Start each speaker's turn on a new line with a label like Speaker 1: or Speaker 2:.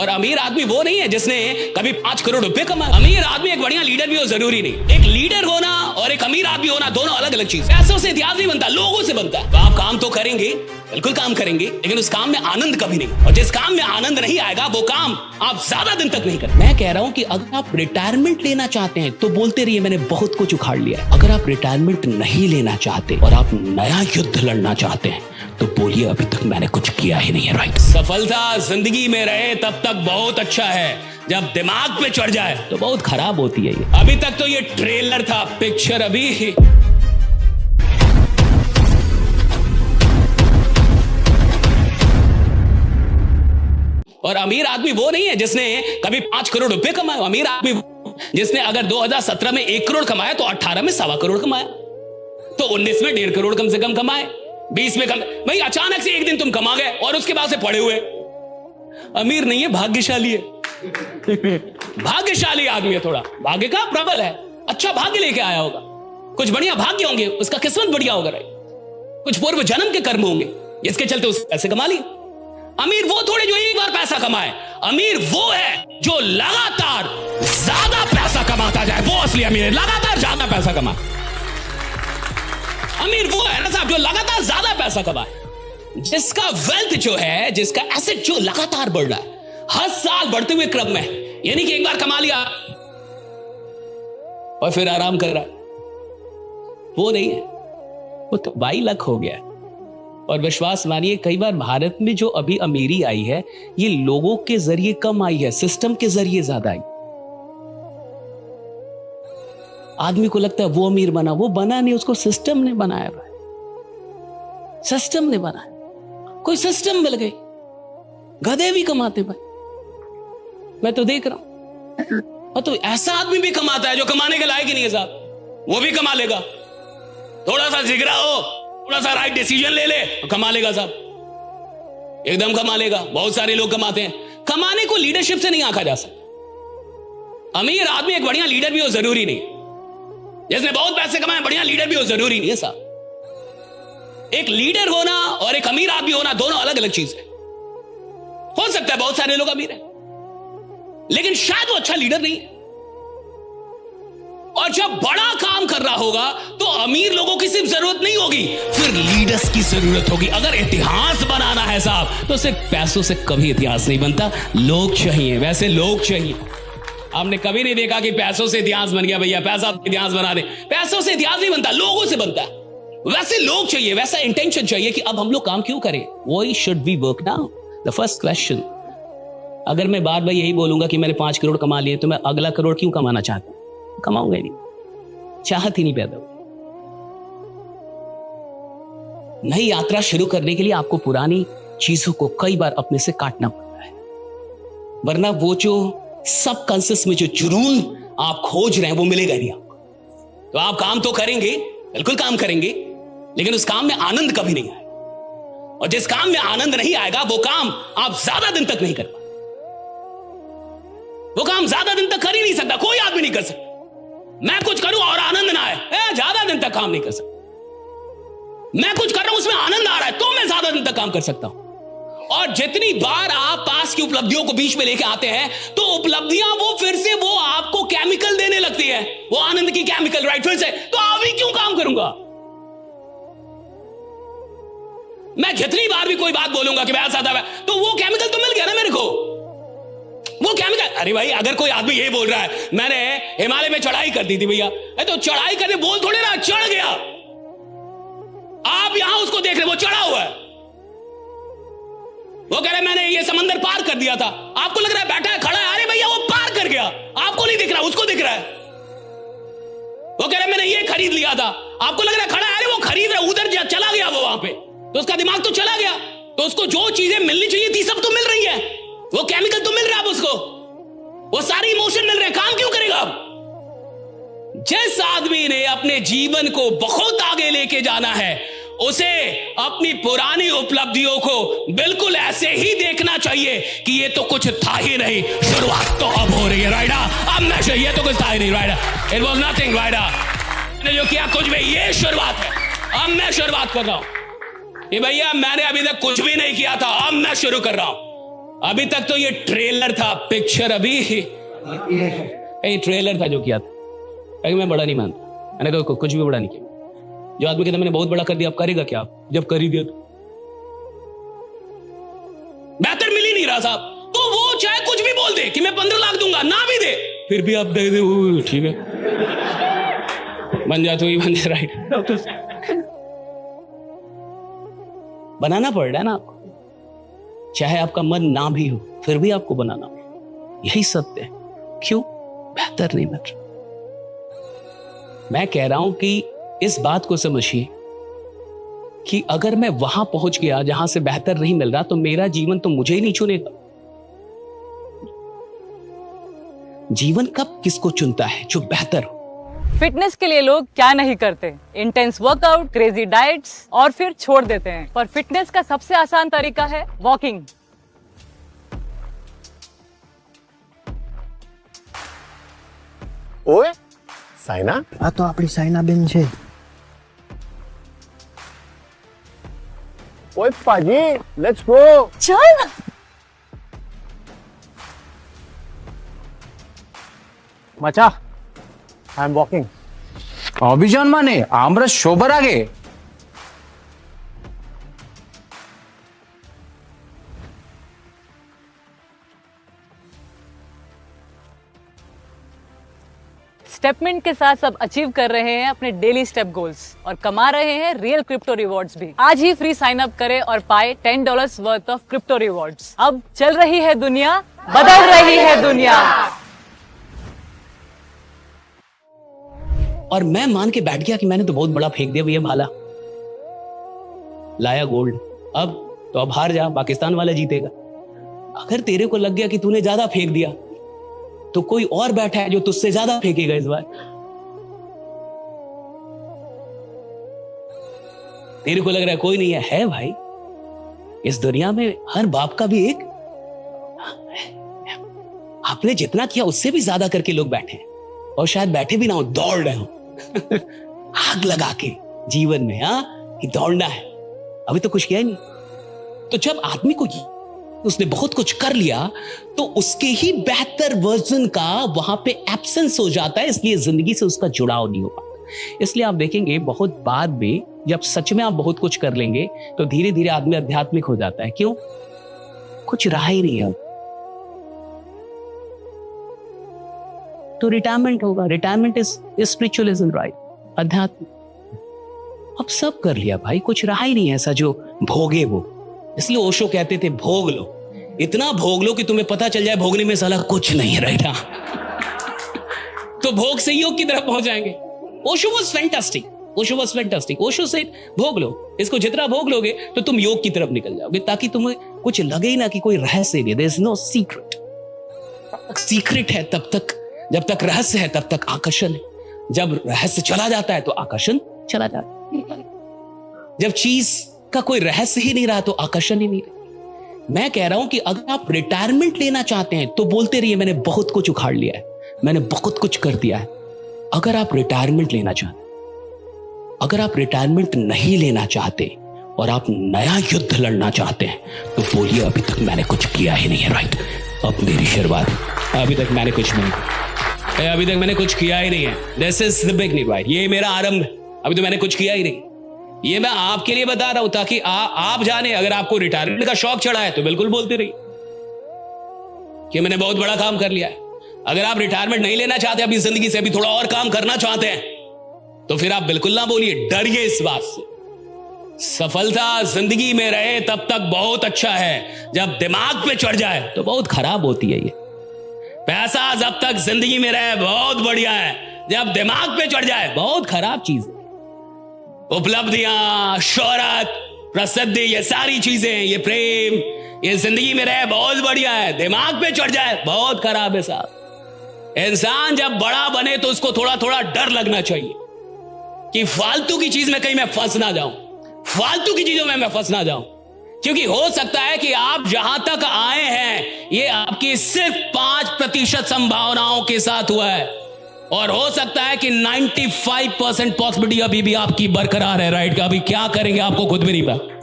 Speaker 1: और अमीर आदमी वो नहीं है जिसने कभी 5 करोड़ रुपए कमाए। अमीर आदमी एक बढ़िया लीडर भी हो जरूरी नहीं। एक लीडर होना और एक अमीर आदमी होना दोनों अलग अलग चीज। पैसों से इतिहास नहीं बनता, लोगों से बनता है। तो आप काम तो करेंगे, बिल्कुल काम करेंगे, लेकिन उस काम में आनंद कभी नहीं। और जिस काम में आनंद नहीं आएगा वो काम आप ज्यादा दिन तक नहीं करेंगे। मैं कह रहा हूं कि अगर आप रिटायरमेंट लेना चाहते हैं तो बोलते रहिए मैंने बहुत कुछ उखाड़ लिया। अगर आप रिटायरमेंट नहीं लेना चाहते और आप नया युद्ध लड़ना चाहते हैं तो बोलिए अभी तक मैंने कुछ किया ही नहीं है। राइट। सफलता जिंदगी में रहे तब तक बहुत अच्छा है, जब दिमाग पे चढ़ जाए तो बहुत खराब होती है ये। अभी तक तो ये ट्रेलर था, पिक्चर अभी। और अमीर आदमी वो नहीं है जिसने कभी 5 करोड़ रुपए कमाए। अमीर आदमी जिसने अगर 2017 में 1 करोड़ कमाया तो 18 में 1.25 करोड़ कमाया, तो 19 में 1.5 करोड़ कम से कम कमाए, 20 में कम। भाई अचानक से एक दिन तुम कमा गए और उसके बाद से पड़े हुए। अमीर नहीं है, भाग्यशाली है। भाग्यशाली आदमी है, थोड़ा भाग्य का प्रबल है, अच्छा भाग्य लेके आया होगा, कुछ बढ़िया भाग्य होंगे, उसका किस्मत बढ़िया होगा। कुछ पूर्व जन्म के कर्म होंगे जिसके चलते उसने पैसे कमा लिए। अमीर वो थोड़े जो एक बार पैसा कमाए, अमीर वो है जो लगातार ज्यादा पैसा कमाता जाए, वो असली अमीर है। लगातार ज्यादा पैसा कमाए अमीर वो है ना साहब जो लगातार ज्यादा पैसा कमाए, जिसका वेल्थ जो है, जिसका एसेट जो लगातार बढ़ रहा है, हर साल बढ़ते हुए क्रम में। यानी कि एक बार कमा लिया और फिर आराम कर रहा है, वो नहीं है, वो तो 22 लाख हो गया है। और विश्वास मानिए कई बार भारत में जो अभी अमीरी आई है ये लोगों के जरिए कम आई है, सिस्टम के जरिए ज्यादा आई। आदमी को लगता है वो अमीर बना, वो बना नहीं, उसको सिस्टम ने बनाया भाई, सिस्टम ने बनाया। कोई सिस्टम मिल गई, गधे भी कमाते भाई, मैं तो देख रहा हूं। और तो ऐसा आदमी भी कमाता है जो कमाने के लायक ही नहीं है साहब, वो भी कमा लेगा। थोड़ा सा जिगरा हो, थोड़ा सा राइट डिसीजन ले ले, कमा लेगा साहब, एकदम कमा लेगा। बहुत सारे लोग कमाते हैं। कमाने को लीडरशिप से नहीं आंका जा सकता। अमीर आदमी एक बढ़िया लीडर भी हो जरूरी नहीं, जिसने बहुत पैसे कमाए बढ़िया लीडर भी हो जरूरी नहीं है साहब। एक लीडर होना और एक अमीर आदमी होना दोनों अलग अलग चीज है। हो सकता है बहुत सारे लोग अमीर हैं, लेकिन शायद वो अच्छा लीडर नहीं है। और जब बड़ा काम कर रहा होगा तो अमीर लोगों की सिर्फ जरूरत नहीं होगी, फिर लीडर्स की जरूरत होगी। अगर इतिहास बनाना है साहब तो सिर्फ पैसों से कभी इतिहास नहीं बनता, लोग चाहिए। वैसे लोग चाहिए। आपने कभी नहीं देखा कि पैसों से इतिहास बन गया, भैया पैसा इतिहास बना दे। पैसों से इतिहास नहीं बनता, लोगों से बनता है। वैसे लोग चाहिए, वैसा इंटेंशन चाहिए कि अब हम लोग काम क्यों करें। Why should we work now? The first question. अगर मैं बार बार यही बोलूंगा कि मैंने 5 करोड़ कमा लिए तो मैं अगला करोड़ क्यों कमाना चाहता हूं? कमाऊंगा ही नहीं, चाहत ही नहीं पैदा होगी। नई यात्रा शुरू करने के लिए आपको पुरानी चीजों को कई बार अपने से काटना पड़ता है, वरना वो जो सब कॉन्शियस में जो जुनून आप खोज रहे हैं वो मिलेगा नहीं आपको। तो आप काम तो करेंगे, बिल्कुल काम करेंगे, लेकिन उस काम में आनंद कभी नहीं आएगा। और जिस काम में आनंद नहीं आएगा वो काम आप ज्यादा दिन तक नहीं कर पाएंगे। वो काम ज्यादा दिन तक कर ही नहीं सकता, कोई आदमी नहीं कर सकता। मैं कुछ करूं और आनंद ना आए, ज्यादा दिन तक काम नहीं कर सकता। मैं कुछ कर रहा हूं उसमें आनंद आ रहा है तो मैं ज्यादा दिन तक काम कर सकता हूं। और जितनी बार आप पास की उपलब्धियों को बीच में लेके आते हैं तो उपलब्धियां वो फिर से वो आपको केमिकल देने लगती है, वो आनंद की केमिकल। राइट, फिर से तो अभी क्यों काम करूंगा? मैं जितनी बार भी कोई बात बोलूंगा कि मैं ऐसा था, तो वो केमिकल तो मिल गया ना मेरे को, वो केमिकल। अरे भाई अगर कोई आदमी ये बोल रहा है मैंने हिमालय में चढ़ाई कर दी थी, भैया तो चढ़ाई करने बोल थोड़े ना, चढ़ गया। आप यहां उसको देख रहे, वो चढ़ा हुआ है। वो कह रहे मैंने ये समंदर पार कर दिया था, आपको लग रहा है बैठा है, खड़ा है। अरे भैया वो पार कर गया, आपको नहीं दिख रहा, उसको दिख रहा है। वो कह रहे मैंने ये खरीद लिया था, आपको लग रहा है खड़ा है। अरे वो खरीद रहा, उधर चला गया वो, वहां पे तो उसका दिमाग तो चला गया। तो उसको जो चीजें मिलनी चाहिए थी सब तो मिल रही है, वो केमिकल तो मिल रहा है उसको, वो सारे इमोशन मिल रहे हैं। काम क्यों करेगा अब? जिस आदमी ने अपने जीवन को बहुत आगे लेके जाना है उसे अपनी पुरानी उपलब्धियों को बिल्कुल ऐसे ही देखना चाहिए कि ये तो कुछ था ही नहीं, शुरुआत तो अब हो रही है। राइडा अब मैं ये तो कुछ था ही नहीं, राइडा इट वाज नथिंग। राइडा मैंने जो किया कुछ भी, ये शुरुआत है, अब मैं शुरुआत कर रहा हूं। ये भैया मैंने अभी तक कुछ भी नहीं किया था, अब मैं शुरू कर रहा हूं। अभी तक तो ये ट्रेलर था, पिक्चर अभी ये ट्रेलर था जो किया था। लेकिन मैं बड़ा नहीं मानता, मैंने तो कुछ भी बड़ा नहीं किया। जो आदमी कहता मैंने बहुत बड़ा कर दिया, अब करेगा क्या? जब कर ही दिया तो बेहतर मिल ही नहीं रहा साहब, तो वो चाहे कुछ भी बोल दे कि मैं 15 लाख दूंगा, ना भी दे, फिर भी आप दे दे, ठीक है बन जा, तो ही बन जा, राइट। बनाना पड़ रहा है ना आपको, चाहे आपका मन ना भी हो फिर भी आपको बनाना पड़ेगा, यही सत्य है। क्यों? बेहतर नहीं मिल रहा। मैं कह रहा हूं कि इस बात को समझिए कि अगर मैं वहां पहुंच गया जहां से बेहतर नहीं मिल रहा, तो मेरा जीवन तो मुझे ही नहीं चुनेगा। जीवन कब किसको चुनता है? जो बेहतर हो।
Speaker 2: फिटनेस के लिए लोग क्या नहीं करते, इंटेंस वर्कआउट, क्रेजी डाइट्स और फिर छोड़ देते हैं। पर फिटनेस का सबसे आसान तरीका है वॉकिंग।
Speaker 3: ओए साइना,
Speaker 4: આ તો આપણી સાયનાબેન છે।
Speaker 3: ओए पाजी, लेट्स गो।
Speaker 2: चल।
Speaker 3: मचा, आई एम वॉकिंग।
Speaker 5: অভিযান মানে আমরা সবার আগে।
Speaker 2: स्टेपमिंट के साथ सब अचीव कर रहे हैं अपने डेली स्टेप गोल्स और कमा रहे हैं रियल क्रिप्टो रिवॉर्ड्स भी। आज ही फ्री साइन अप करें और पाए $10 वर्थ ऑफ क्रिप्टो रिवॉर्ड्स। अब चल रही है दुनिया, बदल रही है दुनिया।
Speaker 1: और मैं मान के बैठ गया कि मैंने तो बहुत बड़ा फेंक दिया भैया भाला, लाया गोल्ड, अब हार जा, पाकिस्तान वाला जीतेगा। अगर तेरे को लग गया कि तूने ज्यादा फेंक दिया, तो कोई और बैठा है जो तुझसे ज्यादा फेंकेगा इस बार। तेरे को लग रहा है कोई नहीं है भाई। इस दुनिया में हर बाप का भी एक, आपने जितना किया उससे भी ज्यादा करके लोग बैठे हैं, और शायद बैठे भी ना हो, दौड़ रहे हो आग लगा के जीवन में, कि दौड़ना है। अभी तो कुछ किया ही नहीं। तो जब आदमी को उसने बहुत कुछ कर लिया, तो उसके ही बेहतर वर्जन का वहां पे एब्सेंस हो जाता है, इसलिए जिंदगी से उसका जुड़ाव नहीं हो पाता। इसलिए आप देखेंगे बहुत बाद में जब सच में आप बहुत कुछ कर लेंगे, तो धीरे धीरे आदमी आध्यात्मिक हो जाता है। क्यों? कुछ रहा ही नहीं है। तो रिटायरमेंट होगा, रिटायरमेंट इज स्पिरिचुअलिज्म, राइट, अध्यात्म। अब सब कर लिया भाई, कुछ रहा ही नहीं है ऐसा जो भोगे वो। इसलिए ओशो कहते थे भोग लो, इतना भोग लो कि तुम्हें पता चल जाए भोगने में साला कुछ नहीं है, राइट। तो भोग से योग की तरफ पहुंच जाएंगे। Osho was fantastic, Osho was fantastic. Osho से भोग लो, इसको जितना भोग लोगे तो तुम योग की तरफ निकल जाओगे, ताकि तुम्हें कुछ लगे ही ना कि कोई रहस्य नहीं। There is no secret. Secret है तब तक, जब तक रहस्य है तब तक आकर्षण है। जब रहस्य चला जाता है तो आकर्षण चला जाता है। जब चीज का कोई रहस्य ही नहीं रहा तो आकर्षण ही नहीं रहा। मैं कह रहा हूं कि अगर आप रिटायरमेंट लेना चाहते हैं तो बोलते रहिए मैंने बहुत कुछ उखाड़ लिया है, मैंने बहुत कुछ कर दिया है। अगर आप रिटायरमेंट लेना चाहते, अगर आप रिटायरमेंट नहीं लेना चाहते और आप नया युद्ध लड़ना चाहते हैं, तो बोलिए अभी तक मैंने कुछ किया ही नहीं है, राइट। अब मेरी शुरुआत, अभी तक मैंने कुछ नहीं, अभी तक मैंने कुछ किया ही नहीं है। This is the beginning, right. ये मेरा आरंभ, अभी तो मैंने कुछ किया ही नहीं। ये मैं आपके लिए बता रहा हूं ताकि आप जाने। अगर आपको रिटायरमेंट का शौक चढ़ा है तो बिल्कुल बोलते रहिए कि मैंने बहुत बड़ा काम कर लिया है। अगर आप रिटायरमेंट नहीं लेना चाहते अपनी जिंदगी से, अभी थोड़ा और काम करना चाहते हैं, तो फिर आप बिल्कुल ना बोलिए, डरिए इस बात से। सफलता जिंदगी में रहे तब तक बहुत अच्छा है, जब दिमाग पे चढ़ जाए तो बहुत खराब होती है। ये पैसा जब तक जिंदगी में रहे बहुत बढ़िया है, जब दिमाग पे चढ़ जाए बहुत खराब चीज है। उपलब्धियां, शोहरत, प्रसिद्धि, ये सारी चीजें, ये प्रेम, ये जिंदगी में रहे बहुत बढ़िया है, दिमाग पे चढ़ जाए बहुत खराब है साहब। इंसान जब बड़ा बने तो उसको थोड़ा थोड़ा डर लगना चाहिए कि फालतू की चीज में कहीं मैं फंस ना जाऊं, फालतू की चीजों में मैं फंस ना जाऊं। क्योंकि हो सकता है कि आप जहां तक आए हैं ये आपकी सिर्फ 5% संभावनाओं के साथ हुआ है, और हो सकता है कि 95% पॉसिबिलिटी अभी भी आपकी बरकरार है, राइट। अभी क्या करेंगे आपको खुद भी नहीं पता।